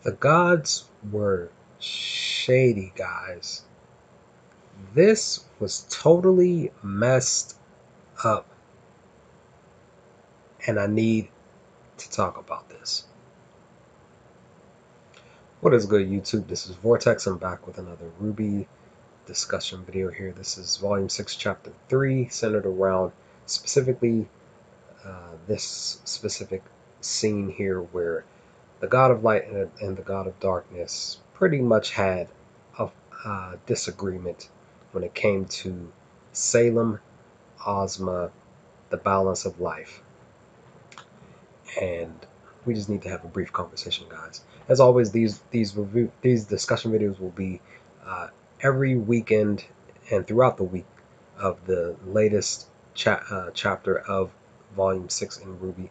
The gods were shady, guys. This was totally messed up, and I need to talk about this. What is good, YouTube? This is Vortex. I'm back with another RWBY discussion video here. This is Volume 6, Chapter 3, centered around specifically this specific scene here where the God of Light and the God of Darkness pretty much had a disagreement when it came to Salem, Ozma, the balance of life. And we just need to have a brief conversation, guys. As always, these discussion videos will be every weekend and throughout the week of the latest chapter of Volume 6 in RWBY.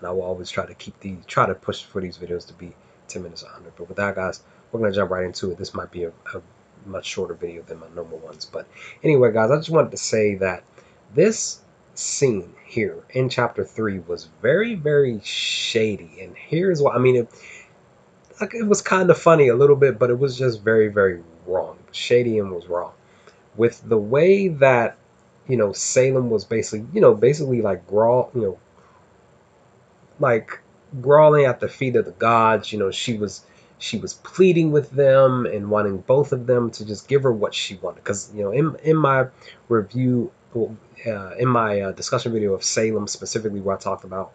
And I will always try to push for these videos to be 10 minutes under. But with that, guys, we're gonna jump right into it. This might be a much shorter video than my normal ones. But anyway, guys, I just wanted to say that this scene here in chapter 3 was very, very shady. And here's what I mean. It was kind of funny a little bit, but it was just very, very wrong. Shady and was wrong with the way that Salem was basically like like brawling at the feet of the gods. She was pleading with them and wanting both of them to just give her what she wanted. Because in my review, in my discussion video of Salem specifically, where I talked about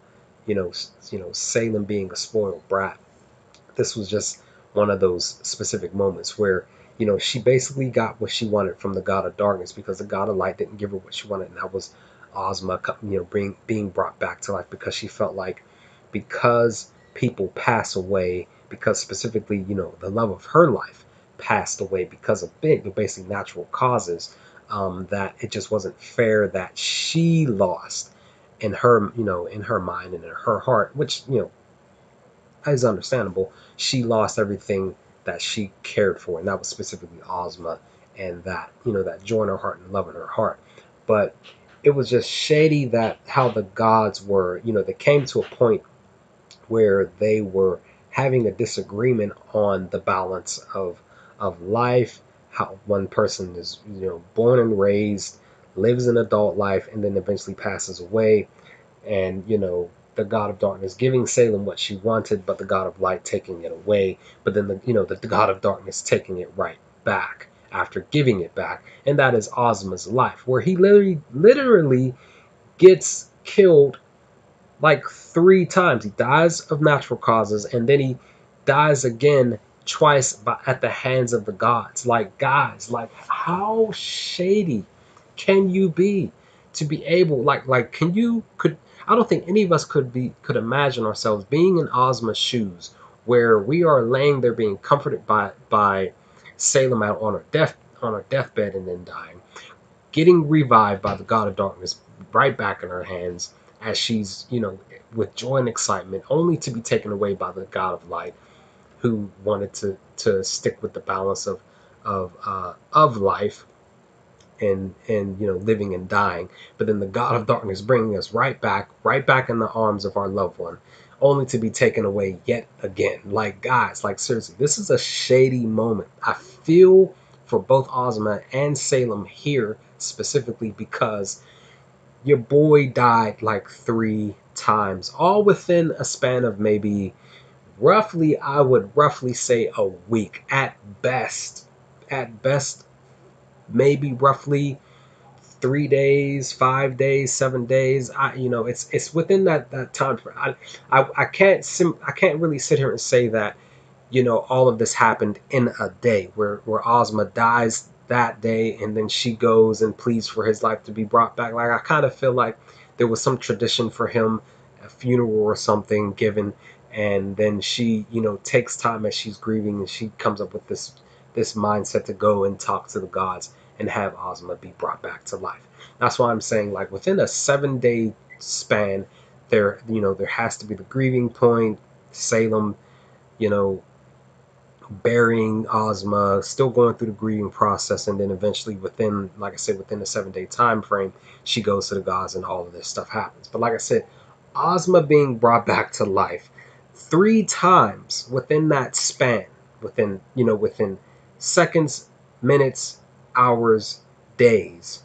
Salem being a spoiled brat, this was just one of those specific moments where she basically got what she wanted from the God of Darkness, because the God of Light didn't give her what she wanted, and that was Ozma being brought back to life, because she felt like because people pass away, because specifically the love of her life passed away because of basically natural causes, that it just wasn't fair that she lost in her in her mind and in her heart, which is understandable. She lost everything that she cared for, and that was specifically Ozma, and that that joy in her heart and love in her heart. But it was just shady that how the gods were, they came to a point where they were having a disagreement on the balance of life, how one person is born and raised, lives an adult life, and then eventually passes away, and the God of Darkness giving Salem what she wanted, but the God of Light taking it away, but then the God of Darkness taking it right back after giving it back. And that is Ozma's life, where he literally gets killed like 3 times. He dies of natural causes, and then he dies again twice at the hands of the gods. Like, guys, like, how shady can you be to be able, could I don't think any of us could imagine ourselves being in Ozma's shoes, where we are laying there being comforted by Salem out on her deathbed, and then dying, getting revived by the God of Darkness right back in her hands, as she's, with joy and excitement, only to be taken away by the God of Light, who wanted to stick with the balance of life, and living and dying. But then the God of Darkness bringing us right back in the arms of our loved one, only to be taken away yet again. Like, guys, like, seriously, this is a shady moment. I feel for both Ozma and Salem here, specifically because your boy died like 3 times, all within a span of maybe roughly, I would roughly say, a week at best. At best, maybe roughly 3 days, 5 days, 7 days. It's within that time frame. I can't really sit here and say that all of this happened in a day, where Ozma dies that day, and then she goes and pleads for his life to be brought back. Like, I kind of feel like there was some tradition for him, a funeral or something given, and then she takes time as she's grieving, and she comes up with this mindset to go and talk to the gods and have Ozma be brought back to life. That's why I'm saying, like, within a 7-day span, there has to be the grieving point, Salem, you know, burying Ozma, still going through the grieving process, and then eventually, within, like I said, within the 7-day time frame, she goes to the gods and all of this stuff happens. But like I said, Ozma being brought back to life, 3 times within that span, within, within seconds, minutes, hours, days.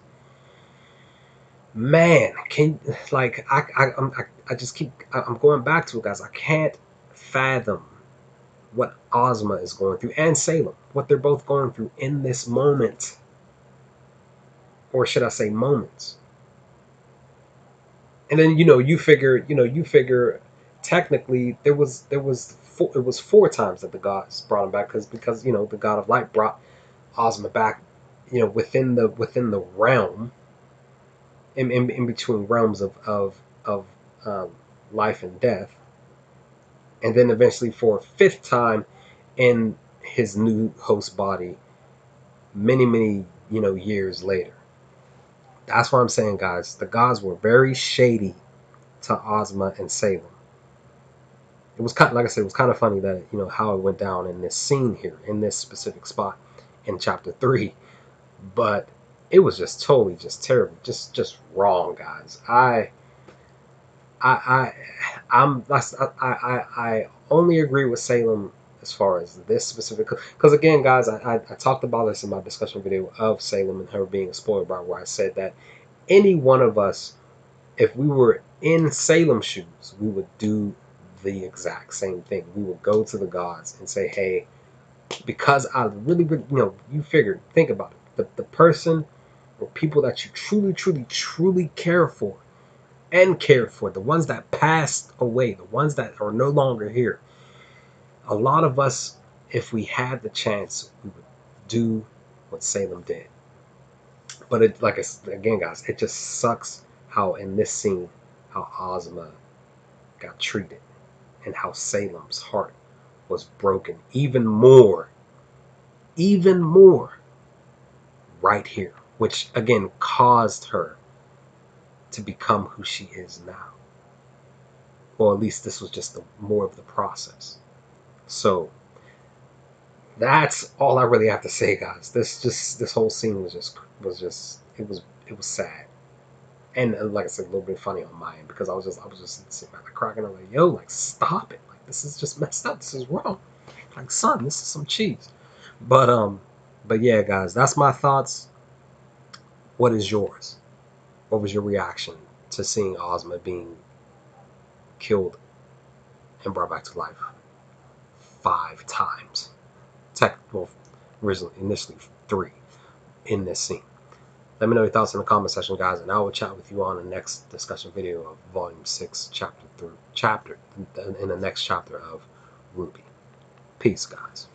Man, can, like, I just keep, I'm going back to it, guys. I can't fathom what Ozma is going through, and Salem, what they're both going through in this moment, or should I say moments. And then, you figure technically there was four, it was 4 times that the gods brought him back, because the god of light brought Ozma back, within the realm, in between realms of um, life and death, and then eventually for a 5th time in his new host body, many years later. That's what I'm saying, guys. The gods were very shady to Ozma and Salem. It was kind of, like I said, it was kind of funny that how it went down in this scene here, in this specific spot in chapter 3, but it was just totally just terrible, just wrong, guys. I I'm I only agree with Salem as far as this specific, because again, guys, I talked about this in my discussion video of Salem and her being a spoiled brat, where I said that any one of us, if we were in Salem's shoes, we would do the exact same thing. We would go to the gods and say, hey, because I really, you figured, think about it. The person or people that you truly care for and cared for, the ones that passed away, the ones that are no longer here, a lot of us, if we had the chance, we would do what Salem did. But it, like again, guys, it just sucks how in this scene, how Ozma got treated, and how Salem's heart was broken even more right here, which again caused her to become who she is now. Or at least this was just more of the process. So that's all I really have to say, guys. This whole scene was just it was sad, and like I said, a little bit funny on my end, because I was just sitting back like cracking. I'm like, yo, like, stop it! Like, this is just messed up. This is wrong. Like, son, this is some cheese. But yeah, guys, that's my thoughts. What is yours? What was your reaction to seeing Ozma being killed and brought back to life 5 times? Well, originally, initially 3 in this scene. Let me know your thoughts in the comment section, guys, and I will chat with you on the next discussion video of Volume 6, Chapter in the next chapter of RWBY. Peace, guys.